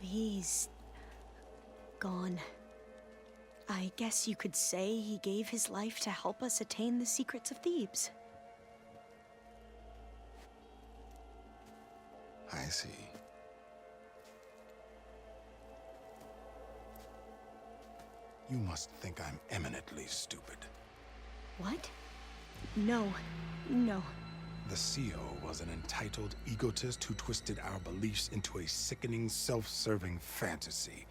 He's gone. I guess you could say he gave his life to help us attain the secrets of Thebes. I see. You must think I'm eminently stupid. What? No. No. The CEO was an entitled egotist who twisted our beliefs into a sickening, self-serving fantasy.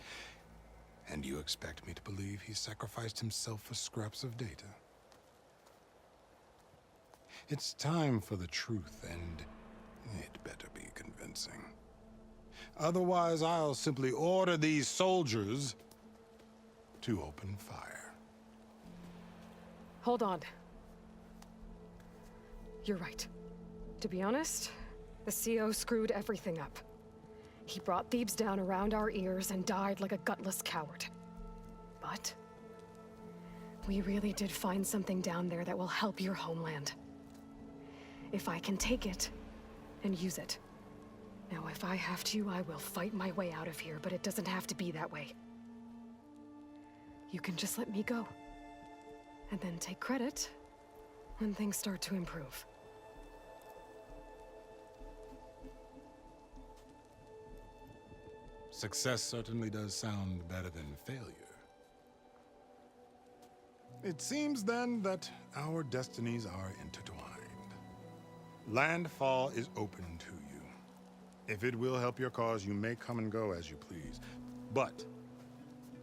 And you expect me to believe he sacrificed himself for scraps of data? It's time for the truth, and it better be convincing. Otherwise, I'll simply order these soldiers to open fire. Hold on. You're right. To be honest, the CO screwed everything up. He brought Thebes down around our ears and died like a gutless coward. But we really did find something down there that will help your homeland. If I can take it and use it. Now, if I have to, I will fight my way out of here, but it doesn't have to be that way. You can just let me go. And then take credit when things start to improve. Success certainly does sound better than failure. It seems then that our destinies are intertwined. Landfall is open to you. If it will help your cause, you may come and go as you please. But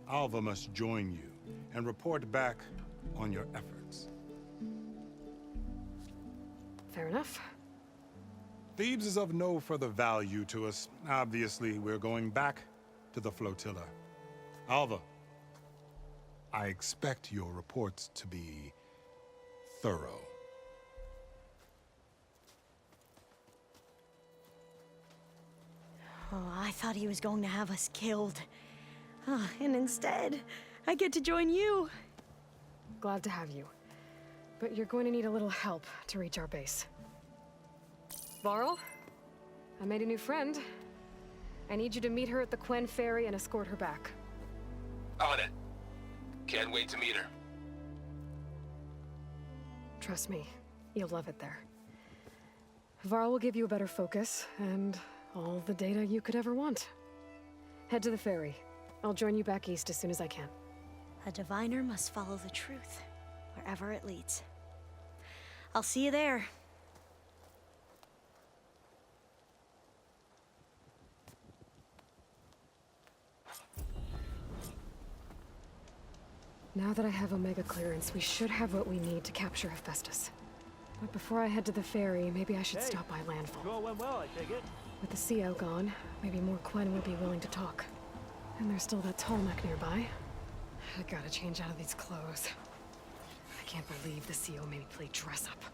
Alva must join you and report back on your efforts. Fair enough. Thebes is of no further value to us. Obviously, we're going back to the flotilla. Alva, I expect your reports to be thorough. Oh, I thought he was going to have us killed. And instead, I get to join you. Glad to have you. But you're going to need a little help to reach our base. Varl, I made a new friend. I need you to meet her at the Quen Ferry and escort her back. On it. Can't wait to meet her. Trust me, you'll love it there. Varl will give you a better focus, and all the data you could ever want. Head to the ferry. I'll join you back east as soon as I can. A diviner must follow the truth, wherever it leads. I'll see you there. Now that I have Omega clearance, we should have what we need to capture Hephaestus. But before I head to the ferry, maybe I should stop by Landfall. All went well, I take it. With the CO gone, maybe more Quen would be willing to talk. And there's still that Tallneck nearby. I gotta change out of these clothes. I can't believe the CO made me play dress up.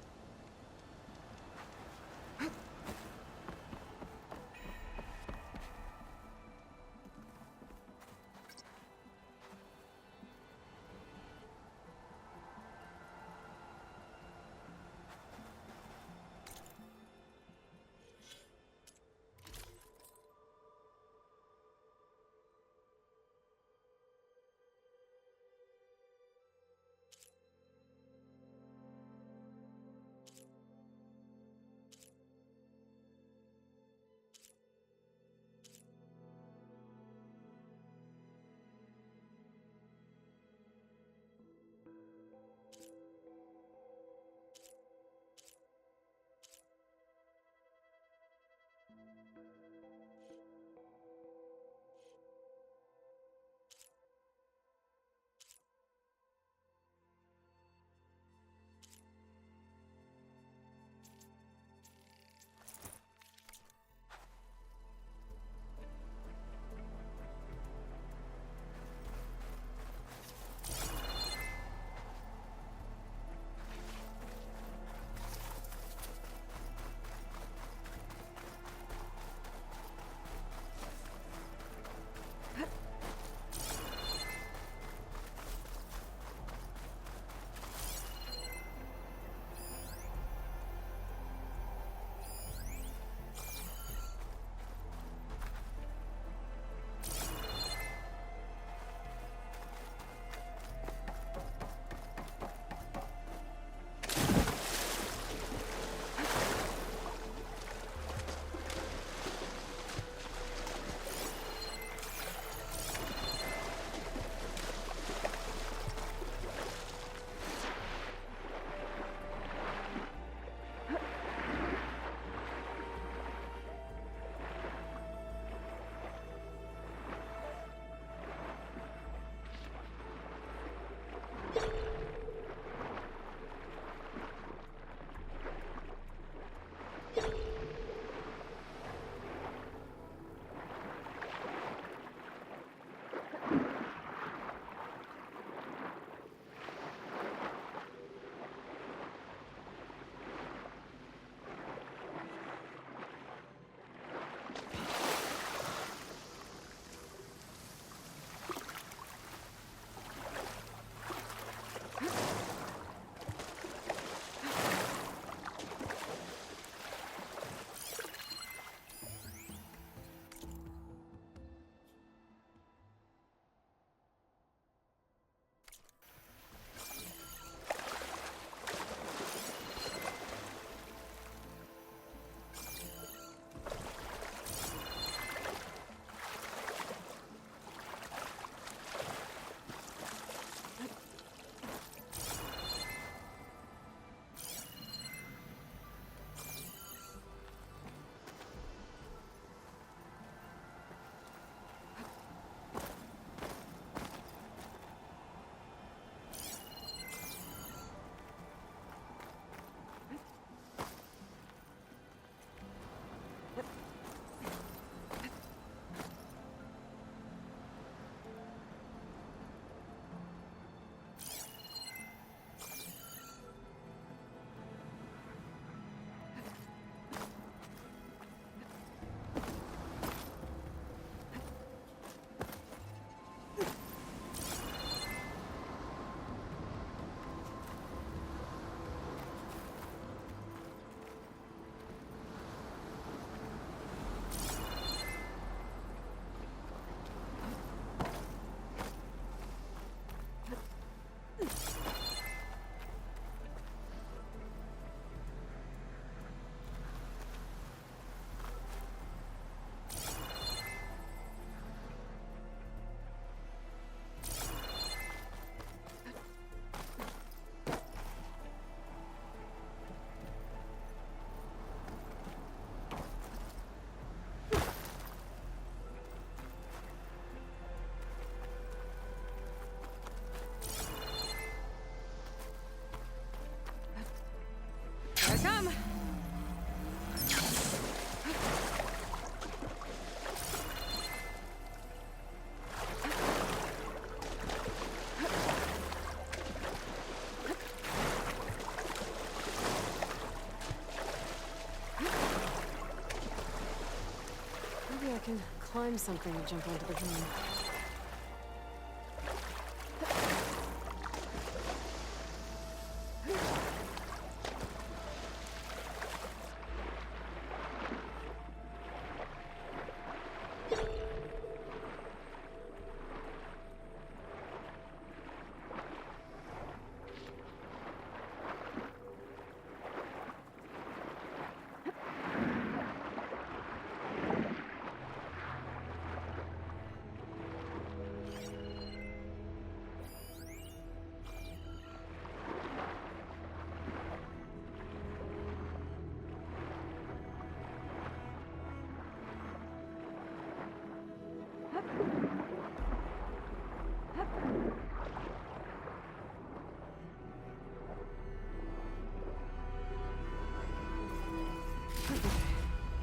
find something to jump onto the drone.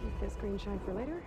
Keep this green shine for later.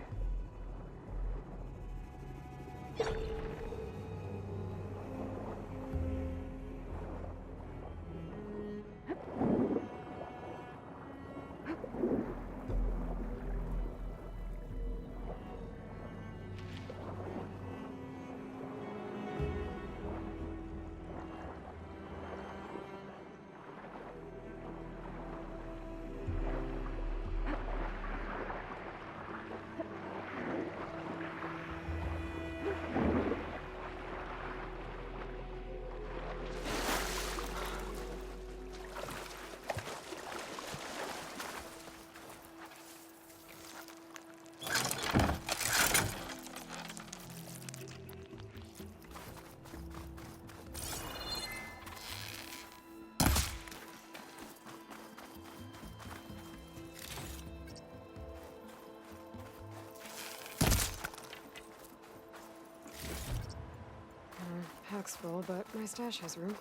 Pack's full, but my stash has room.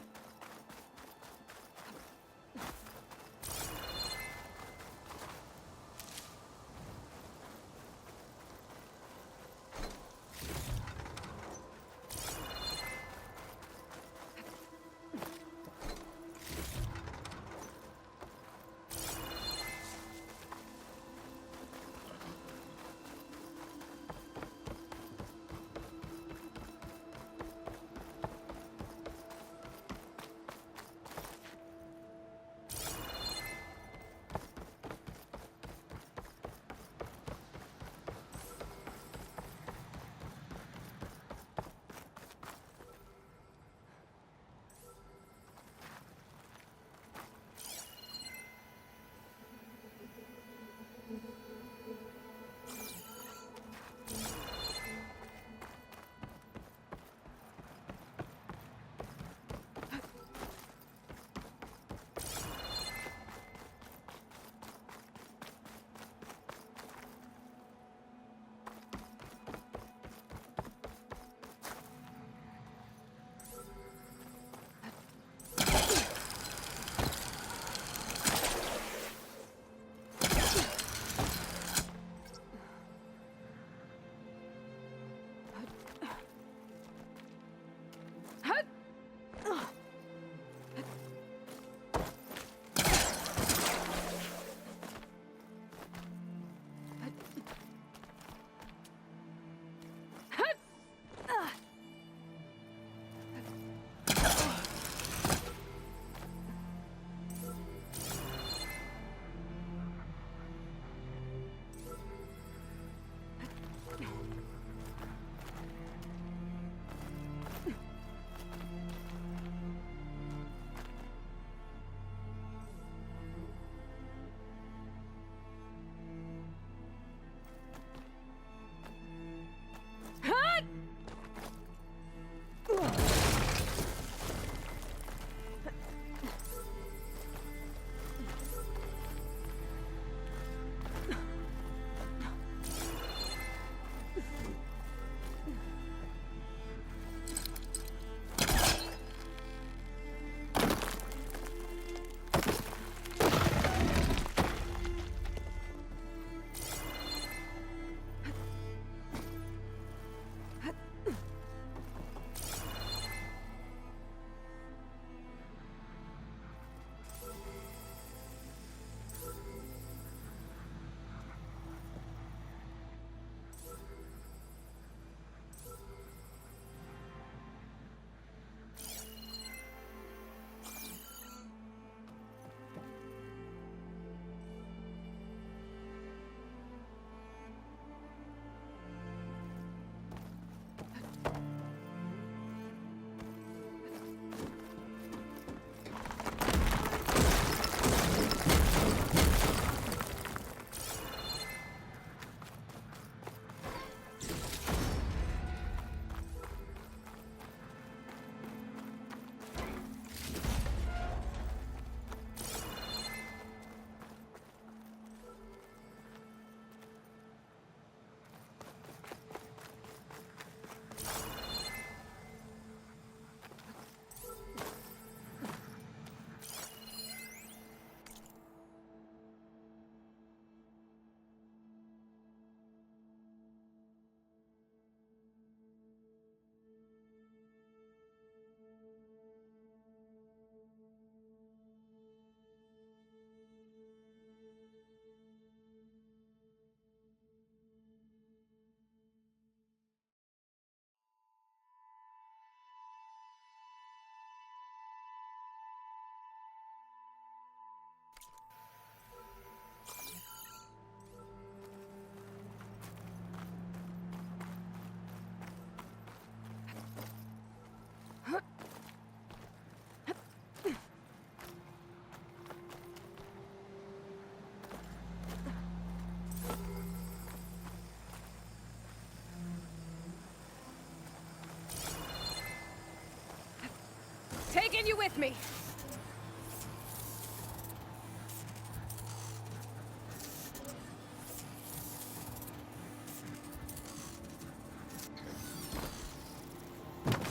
with me!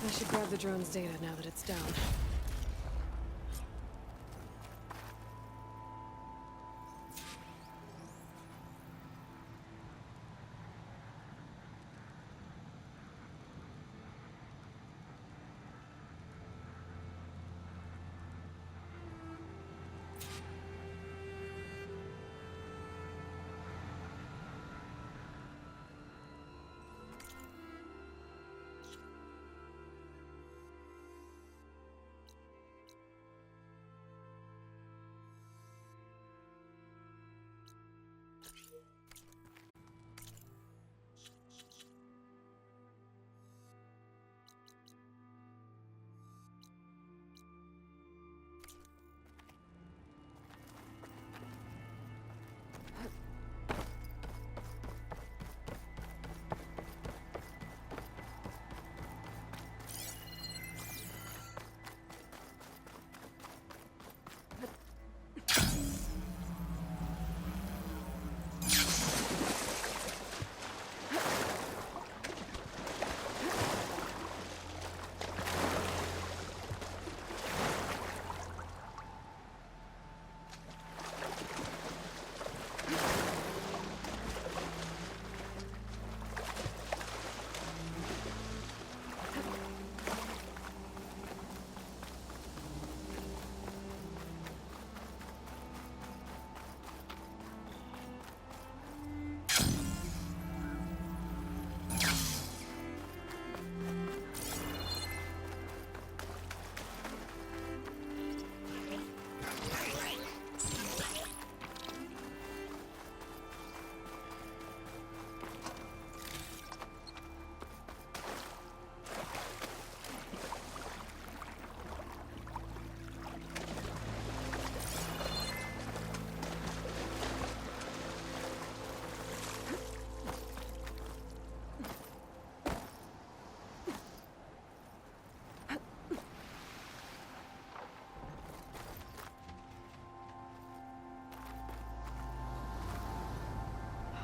I should grab the drone's data now that it's down.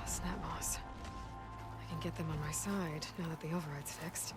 Snap Moss. I can get them on my side now that the override's fixed.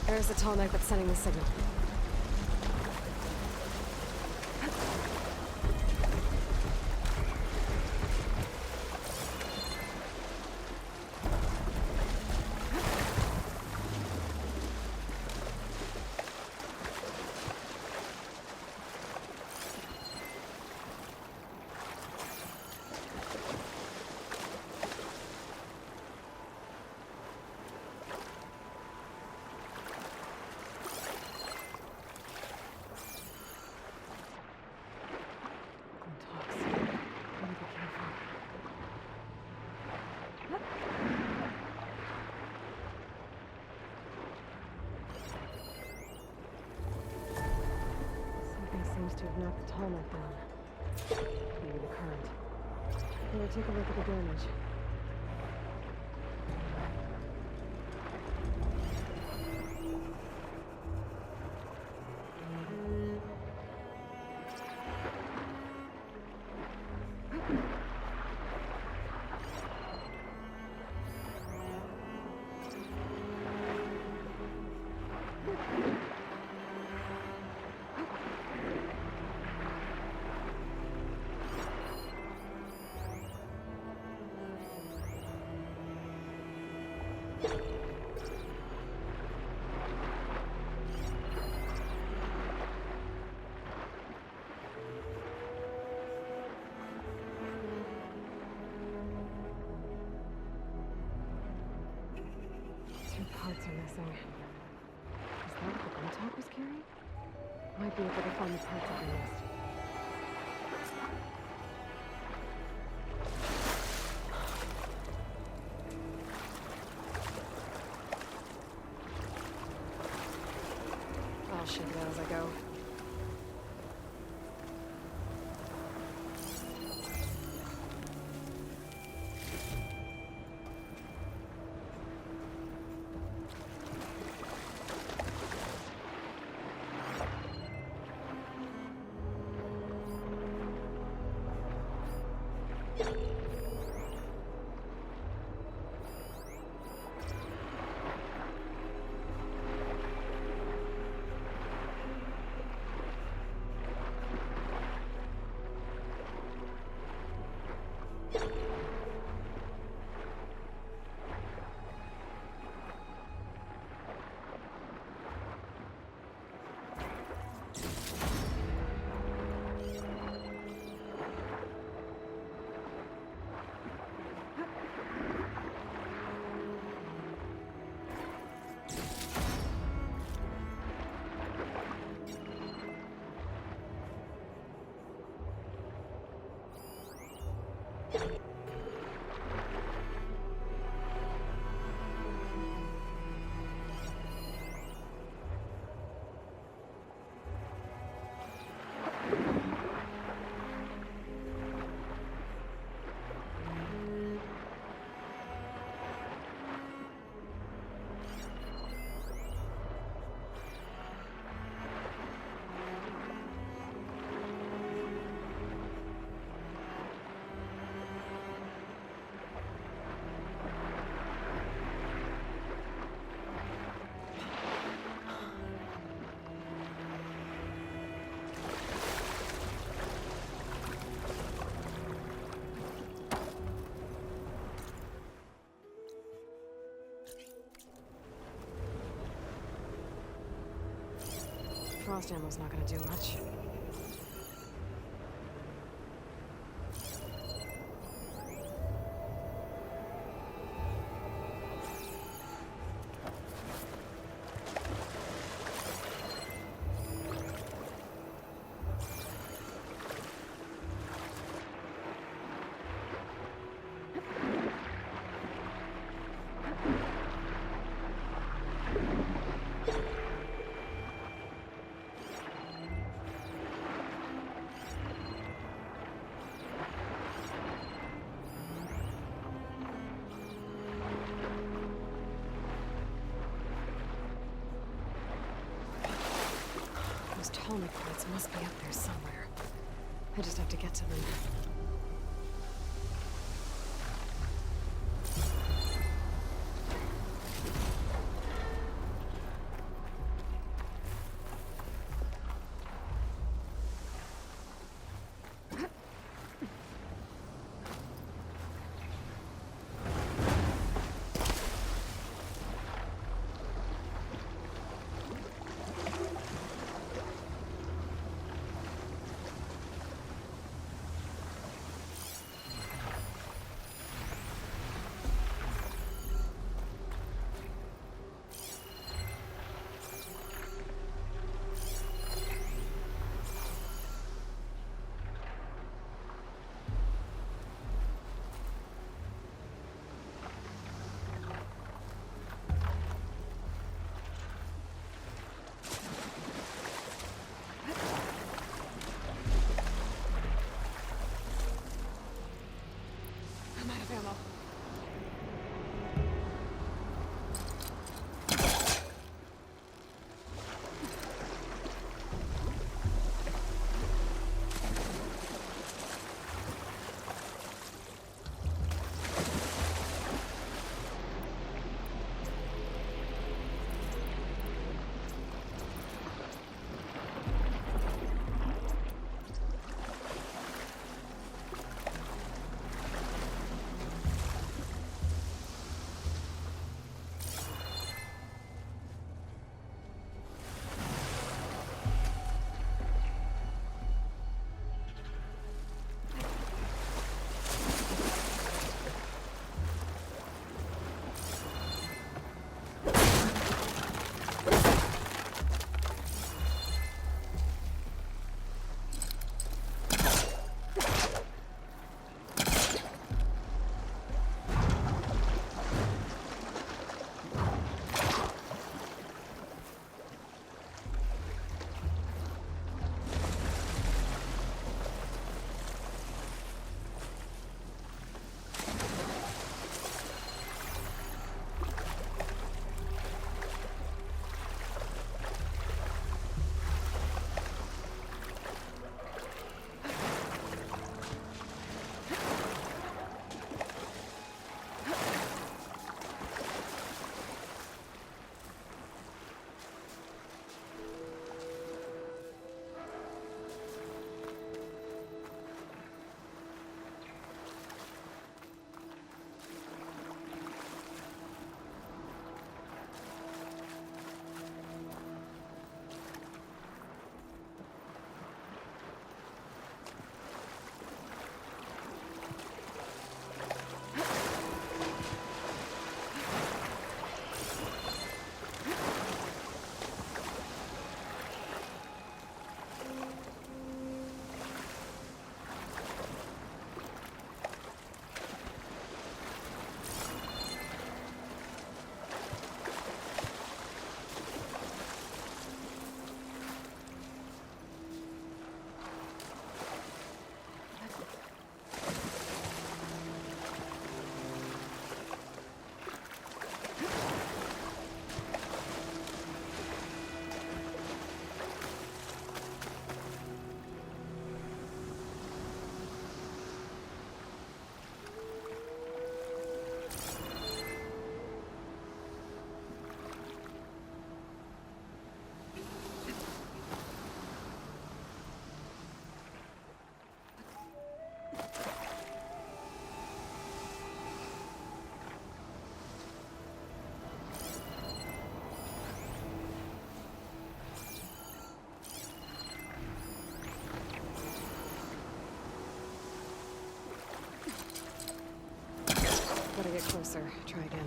There's the tall knife that's sending the signal. To have knocked the tall knife down. Maybe the current. Here, take a look at the damage. Two parts are missing. Is that what the Buntalk was carrying? Might be able to find the parts that we missed. I'll shake it out as I go. Frost ammo's not gonna do much. Those Tallneck plates must be up there somewhere. I just have to get to them. I'm out of ammo. Gotta get closer. Try again.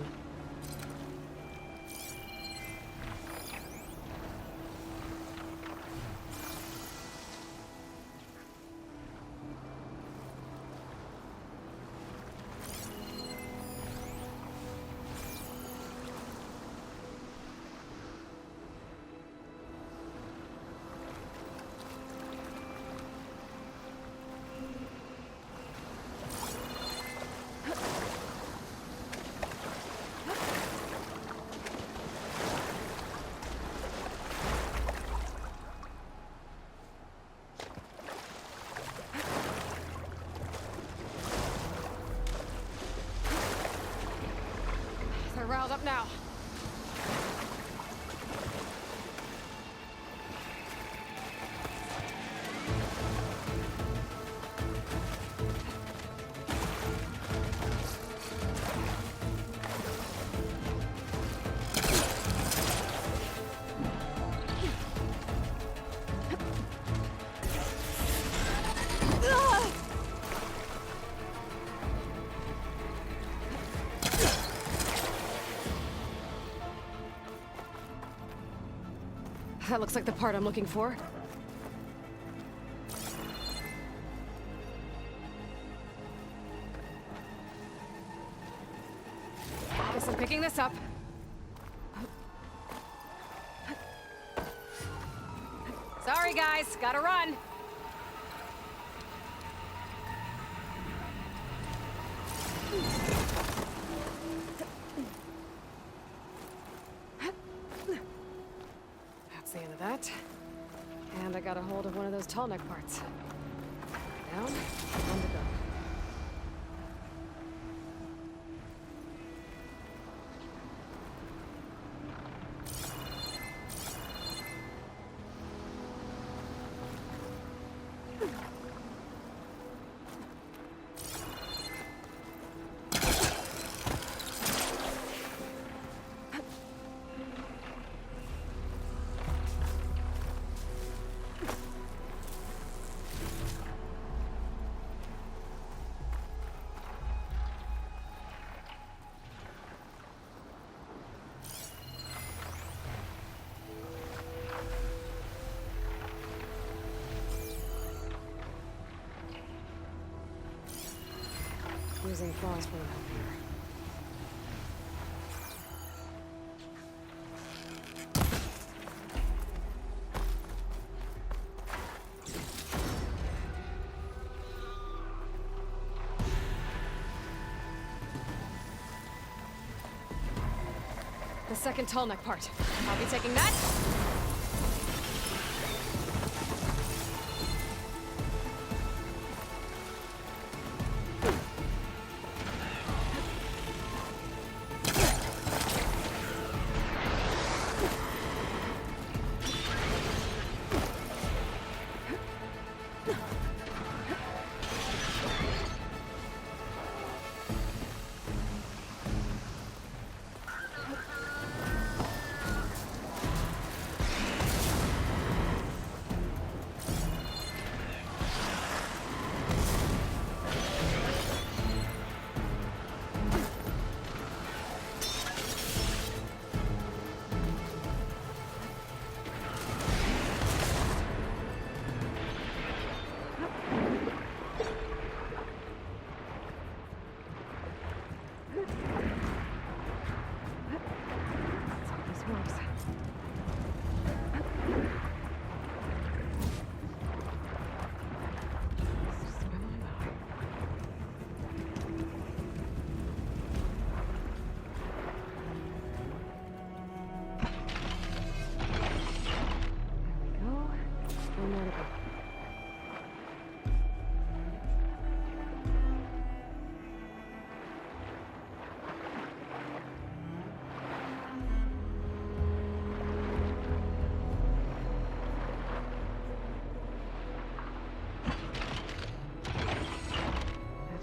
They're riled up now. That looks like the part I'm looking for. Guess I'm picking this up. Sorry, guys. Gotta run. That's the end of that. And I got a hold of one of those tall neck parts. Down, on the go. Using claws won't help here. The second tall neck part. I'll be taking that.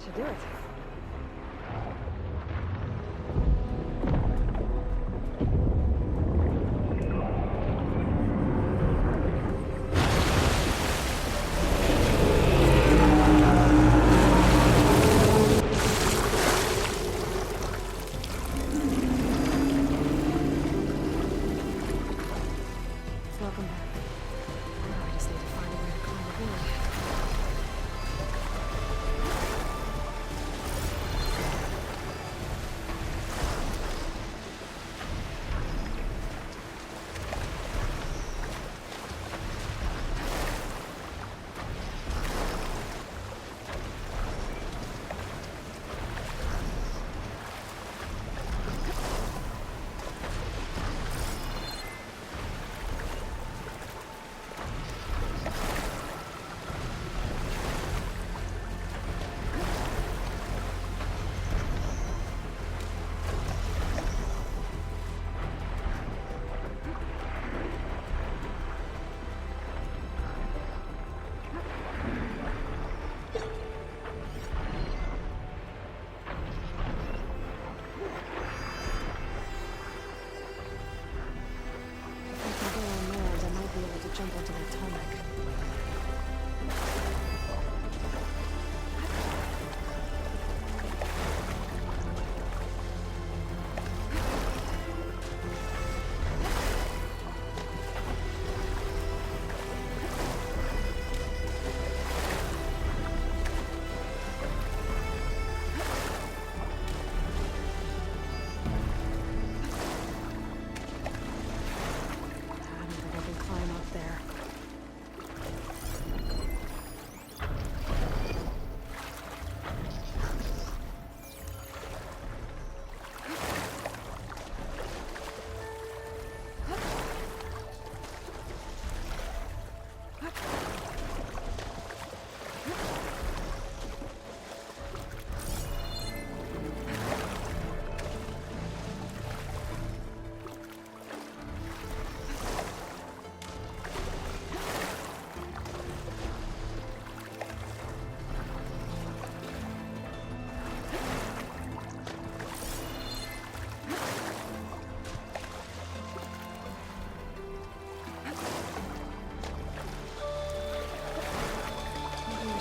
Should do it.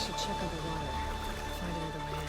should check underwater. Find another way in.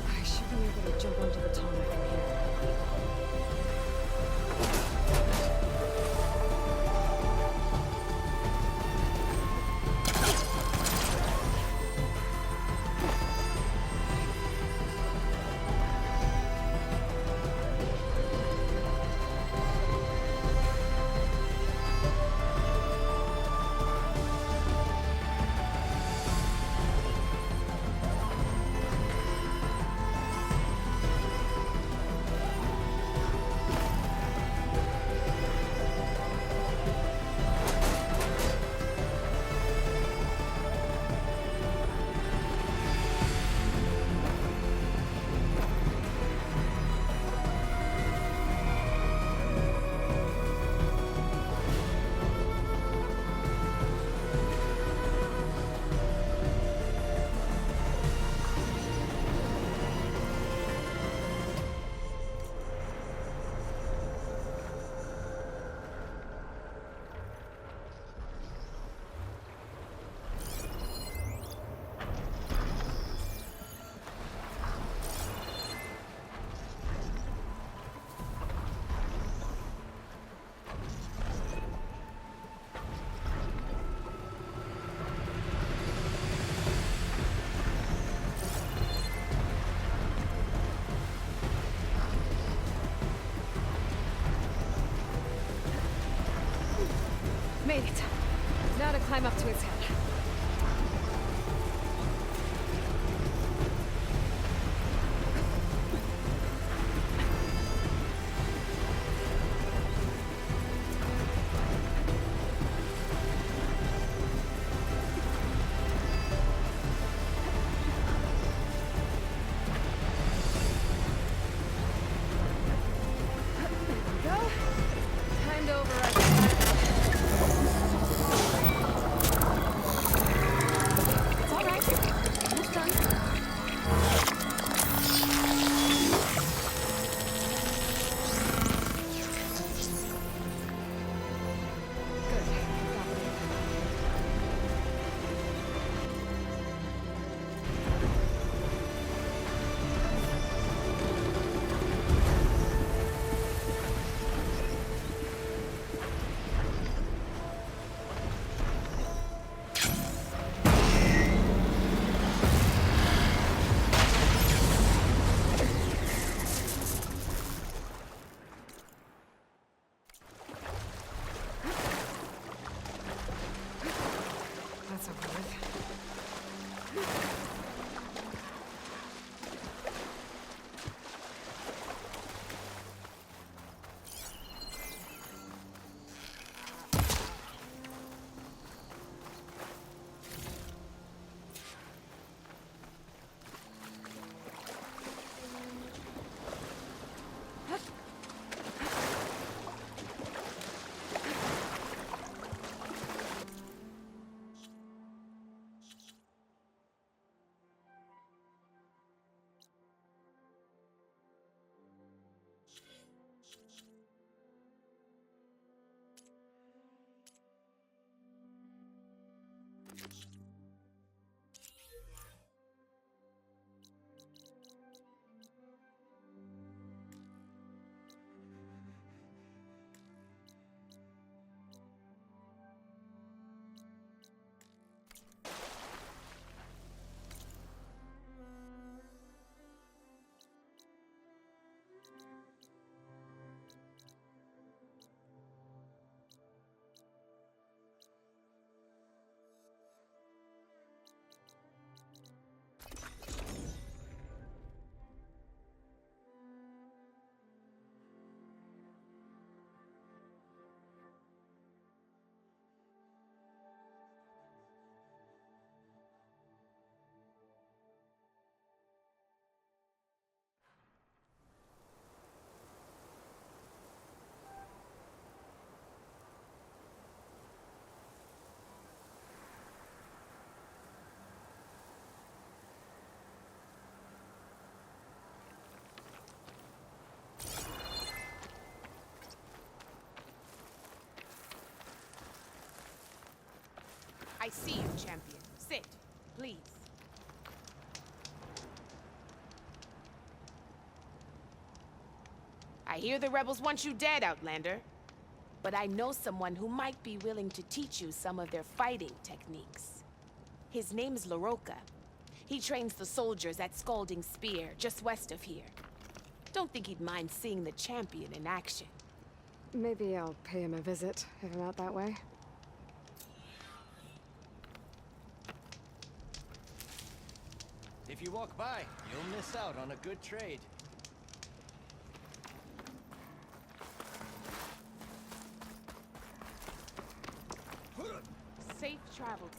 I should be able to jump onto the tunnel from here. Made it. Now to climb up to his head. There we go. Time to override the It's all right. Almost done. Good. Got it. That's over with. see you, champion. Sit, please. I hear the rebels want you dead, Outlander. But I know someone who might be willing to teach you some of their fighting techniques. His name's LaRocca. He trains the soldiers at Scalding Spear, just west of here. Don't think he'd mind seeing the champion in action. Maybe I'll pay him a visit if I'm out that way. If you walk by, you'll miss out on a good trade. Safe travels.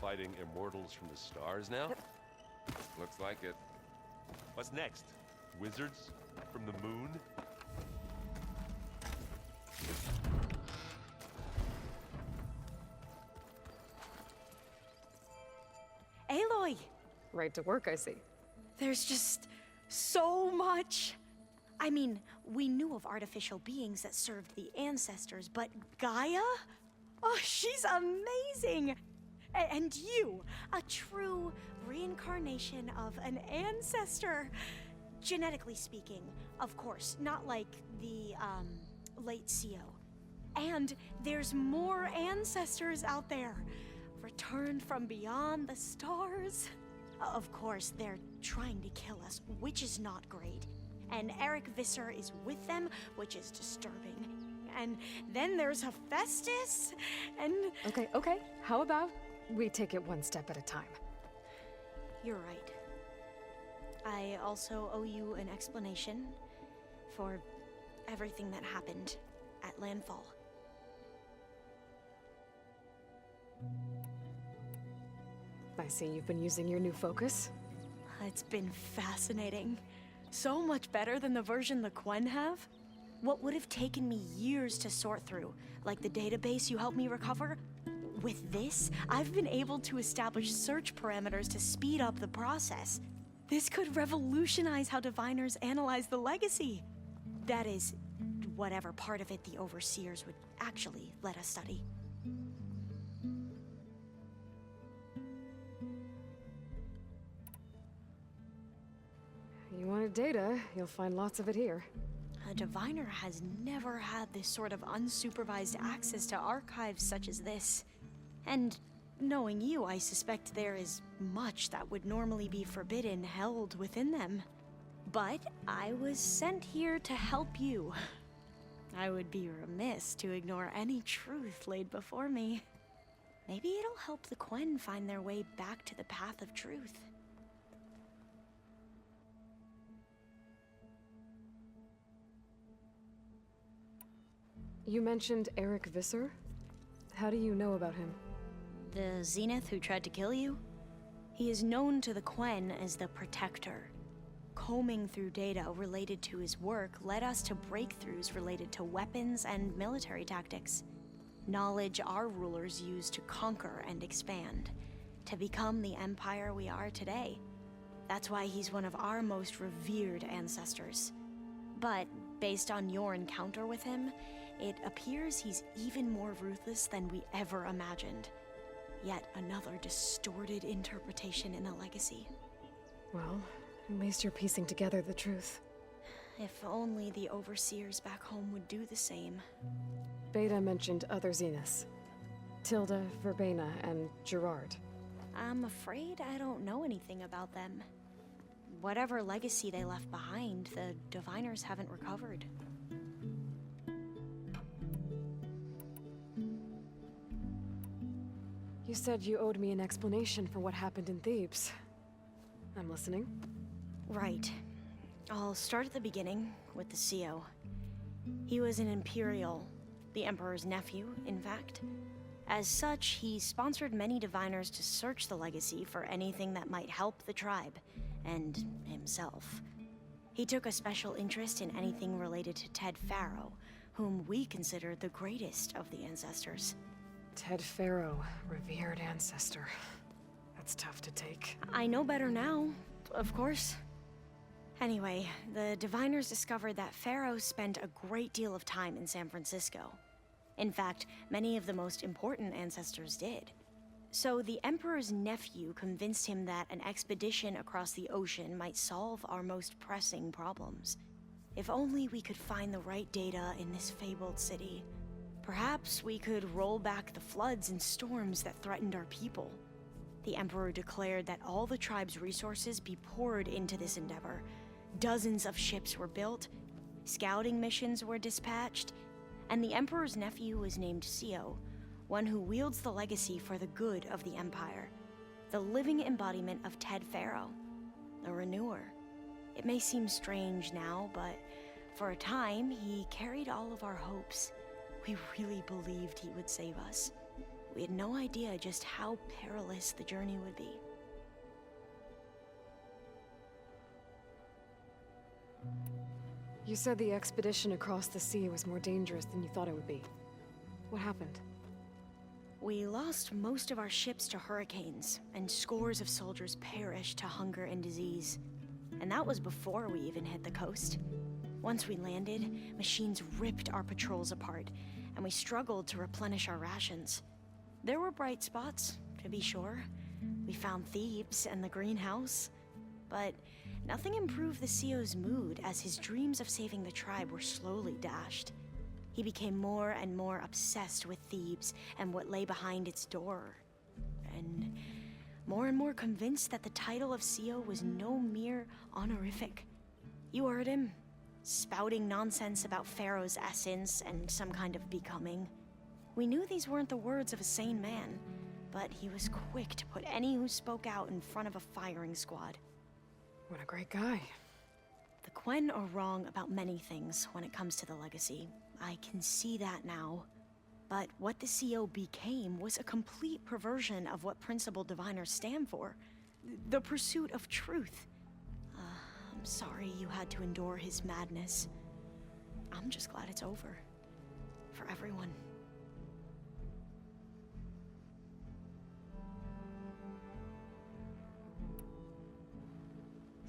Fighting immortals from the stars now? Looks like it. What's next? Wizards from the moon? Aloy! Right to work, I see. There's just so much. I mean, we knew of artificial beings that served the ancestors, but Gaia? Oh, she's amazing! And you, a true reincarnation of an ancestor. Genetically speaking, of course, not like the, late CO. And there's more ancestors out there, returned from beyond the stars. Of course, they're trying to kill us, which is not great. And Eric Visser is with them, which is disturbing. And then there's Hephaestus, and... Okay. How about we take it one step at a time? You're right. I also owe you an explanation for everything that happened at Landfall. I see you've been using your new focus. It's been fascinating. So much better than the version the Quen have. What would have taken me years to sort through, like the database you helped me recover, with this, I've been able to establish search parameters to speed up the process. This could revolutionize how diviners analyze the legacy. That is, whatever part of it the overseers would actually let us study. You wanted data, you'll find lots of it here. A diviner has never had this sort of unsupervised access to archives such as this. And knowing you, I suspect there is much that would normally be forbidden held within them. But I was sent here to help you. I would be remiss to ignore any truth laid before me. Maybe it'll help the Quen find their way back to the path of truth. You mentioned Eric Visser? How do you know about him? The Zenith who tried to kill you? He is known to the Quen as the Protector. Combing through data related to his work led us to breakthroughs related to weapons and military tactics. Knowledge our rulers used to conquer and expand, to become the empire we are today. That's why he's one of our most revered ancestors. But based on your encounter with him, it appears he's even more ruthless than we ever imagined. Yet another distorted interpretation in the legacy. Well, at least you're piecing together the truth. If only the overseers back home would do the same. Beta mentioned other Zeniths. Tilda, Verbena, and Gerard. I'm afraid I don't know anything about them. Whatever legacy they left behind, the diviners haven't recovered. You said you owed me an explanation for what happened in Thebes. I'm listening. Right. I'll start at the beginning, with the CO. He was an Imperial, the Emperor's nephew, in fact. As such, he sponsored many diviners to search the legacy for anything that might help the tribe, and himself. He took a special interest in anything related to Ted Faro, whom we consider the greatest of the ancestors. Ted Faro, revered ancestor. That's tough to take. I know better now, of course. Anyway, the diviners discovered that Faro spent a great deal of time in San Francisco. In fact, many of the most important ancestors did. So the Emperor's nephew convinced him that an expedition across the ocean might solve our most pressing problems. If only we could find the right data in this fabled city. Perhaps we could roll back the floods and storms that threatened our people. The Emperor declared that all the tribe's resources be poured into this endeavor. Dozens of ships were built, scouting missions were dispatched, and the Emperor's nephew was named CO, one who wields the legacy for the good of the Empire. The living embodiment of Ted Faro, a renewer. It may seem strange now, but for a time, he carried all of our hopes. We really believed he would save us. We had no idea just how perilous the journey would be. You said the expedition across the sea was more dangerous than you thought it would be. What happened? We lost most of our ships to hurricanes, and scores of soldiers perished to hunger and disease. And that was before we even hit the coast. Once we landed, machines ripped our patrols apart, and we struggled to replenish our rations. There were bright spots, to be sure. We found Thebes and the greenhouse. But nothing improved the CO's mood as his dreams of saving the tribe were slowly dashed. He became more and more obsessed with Thebes and what lay behind its door. And more convinced that the title of CO was no mere honorific. You heard him, spouting nonsense about Pharaoh's essence and some kind of becoming. We knew these weren't the words of a sane man, but he was quick to put any who spoke out in front of a firing squad. What a great guy. The Quen are wrong about many things when it comes to the legacy. I can see that now. But what the CO became was a complete perversion of what principled diviners stand for. The pursuit of truth. I'm sorry you had to endure his madness. I'm just glad it's over. For everyone.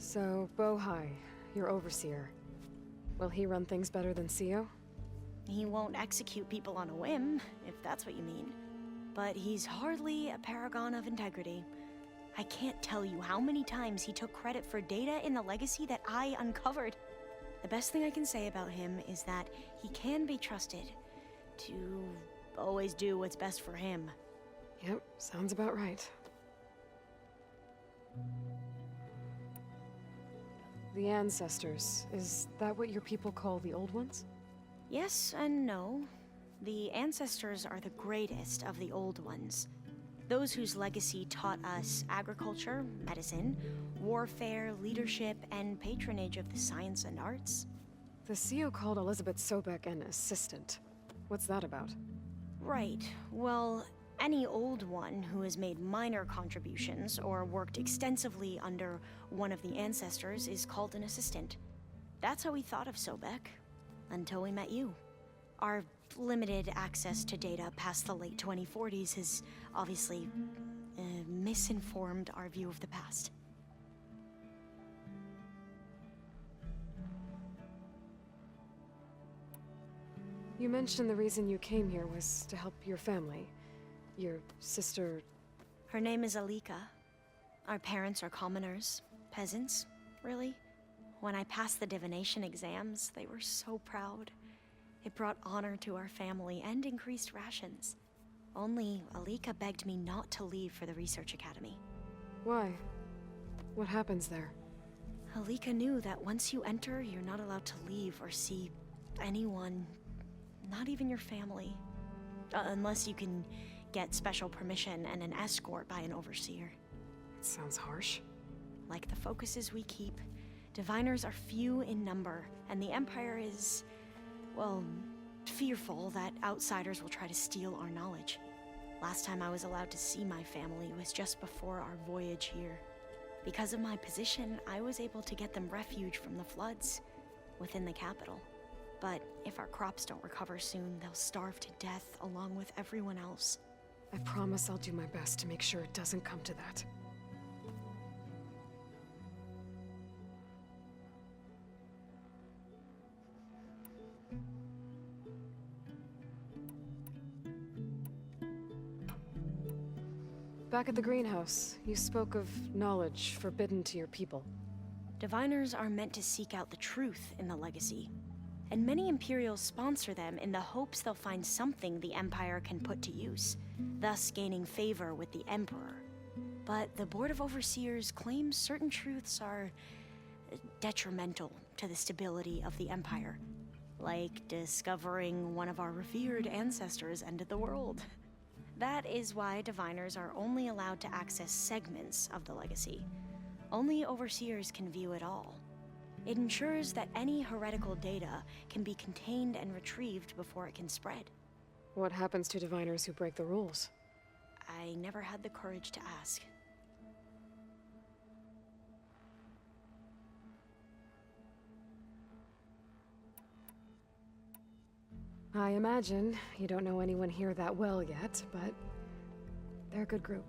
So, Bohai, your overseer. Will he run things better than Sio? He won't execute people on a whim, if that's what you mean. But he's hardly a paragon of integrity. I can't tell you how many times he took credit for data in the legacy that I uncovered. The best thing I can say about him is that he can be trusted to always do what's best for him. Yep, sounds about right. The Ancestors, is that what your people call the Old Ones? Yes and no. The Ancestors are the greatest of the Old Ones. Those whose legacy taught us agriculture, medicine, warfare, leadership, and patronage of the science and arts. The CEO called Elizabeth Sobek an assistant. What's that about? Right. Well, any Old One who has made minor contributions or worked extensively under one of the Ancestors is called an assistant. That's how we thought of Sobek, until we met you. Our limited access to data past the late 2040s has obviously misinformed our view of the past. You mentioned the reason you came here was to help your family. Your sister... Her name is Alika. Our parents are commoners, peasants, really. When I passed the divination exams, they were so proud. It brought honor to our family and increased rations. Only Alika begged me not to leave for the research academy. Why? What happens there? Alika knew that once you enter, you're not allowed to leave or see anyone, not even your family. Unless you can get special permission and an escort by an overseer. It sounds harsh. Like the focuses we keep, diviners are few in number, and the Empire is, well, fearful that outsiders will try to steal our knowledge. Last time I was allowed to see my family was just before our voyage here. Because of my position, I was able to get them refuge from the floods within the capital. But if our crops don't recover soon, they'll starve to death along with everyone else. I promise I'll do my best to make sure it doesn't come to that. Back at the greenhouse, you spoke of knowledge forbidden to your people. Diviners are meant to seek out the truth in the legacy, and many Imperials sponsor them in the hopes they'll find something the Empire can put to use, thus gaining favor with the Emperor. But the Board of Overseers claims certain truths are detrimental to the stability of the Empire, like discovering one of our revered ancestors ended the world. That is why diviners are only allowed to access segments of the legacy. Only overseers can view it all. It ensures that any heretical data can be contained and retrieved before it can spread. What happens to diviners who break the rules? I never had the courage to ask. I imagine you don't know anyone here that well yet, but they're a good group.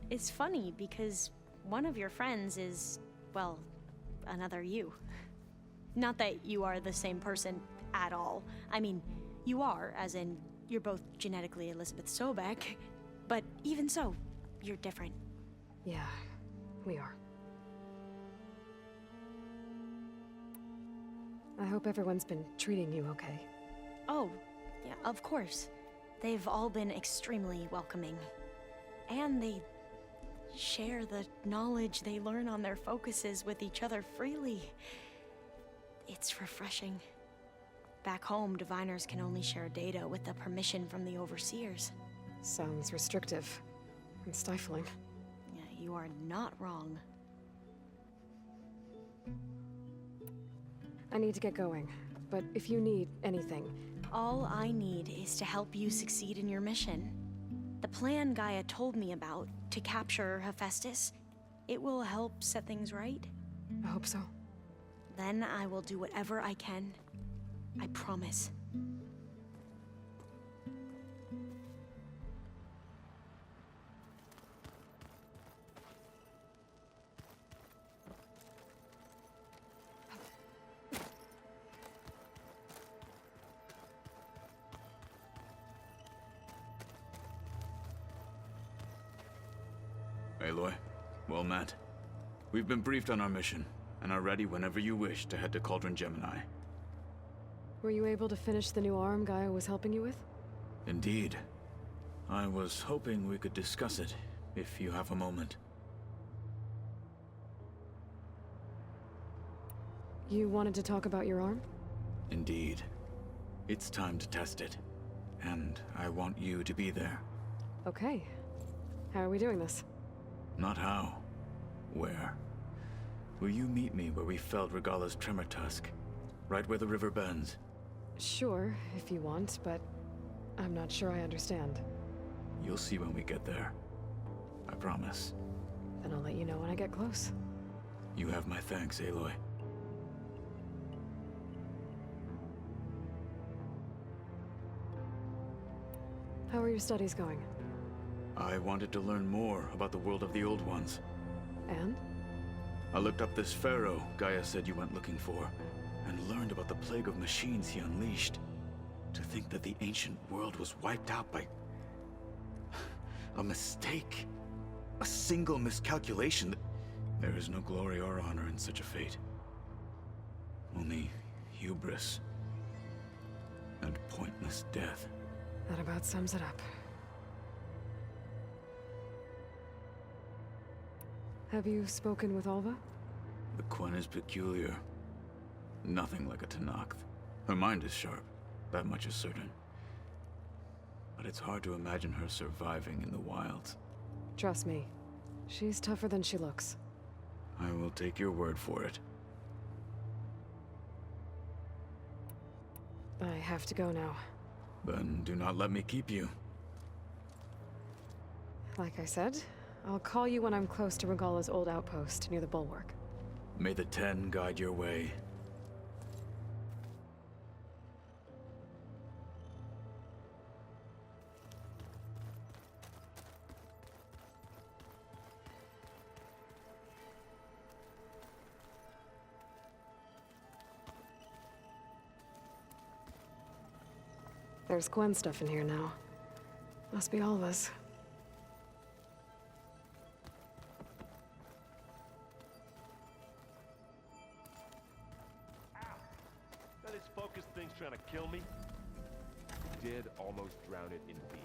It's funny because one of your friends is, well, another you. Not that you are the same person at all. I mean, you are, as in, you're both genetically Elizabeth Sobek, but even so, you're different. Yeah, we are. I hope everyone's been treating you okay. Oh, yeah, of course. They've all been extremely welcoming. And they share the knowledge they learn on their focuses with each other freely. It's refreshing. Back home, diviners can only share data with the permission from the overseers. Sounds restrictive and stifling. Yeah, you are not wrong. I need to get going, but if you need anything... All I need is to help you succeed in your mission. The plan Gaia told me about, to capture Hephaestus, it will help set things right. I hope so. Then I will do whatever I can. I promise. Aloy, well met. We've been briefed on our mission, and are ready whenever you wish to head to Cauldron Gemini. Were you able to finish the new arm Gaia was helping you with? Indeed. I was hoping we could discuss it, if you have a moment. You wanted to talk about your arm? Indeed. It's time to test it. And I want you to be there. Okay. How are we doing this? Not how. Where? Will you meet me where we felled Regalla's Tremor Tusk? Right where the river bends? Sure, if you want, but I'm not sure I understand. You'll see when we get there. I promise. Then I'll let you know when I get close. You have my thanks, Aloy. How are your studies going? I wanted to learn more about the world of the Old Ones. And? I looked up this pharaoh Gaia said you went looking for, and learned about the plague of machines he unleashed. To think that the ancient world was wiped out by a mistake. A single miscalculation. There is no glory or honor in such a fate. Only hubris and pointless death. That about sums it up. Have you spoken with Alva? The Quen is peculiar. Nothing like a Tenakth. Her mind is sharp, that much is certain. But it's hard to imagine her surviving in the wilds. Trust me, she's tougher than she looks. I will take your word for it. I have to go now. Then do not let me keep you. Like I said, I'll call you when I'm close to Regalla's old outpost near the bulwark. May the Ten guide your way. There's Quen stuff in here now. Must be Alva's. Now this focus thing's trying to kill me. Did almost drown it in beer.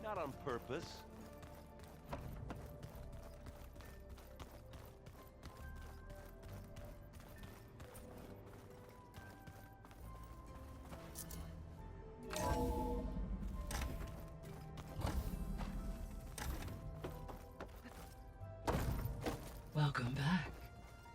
Not on purpose. Welcome back.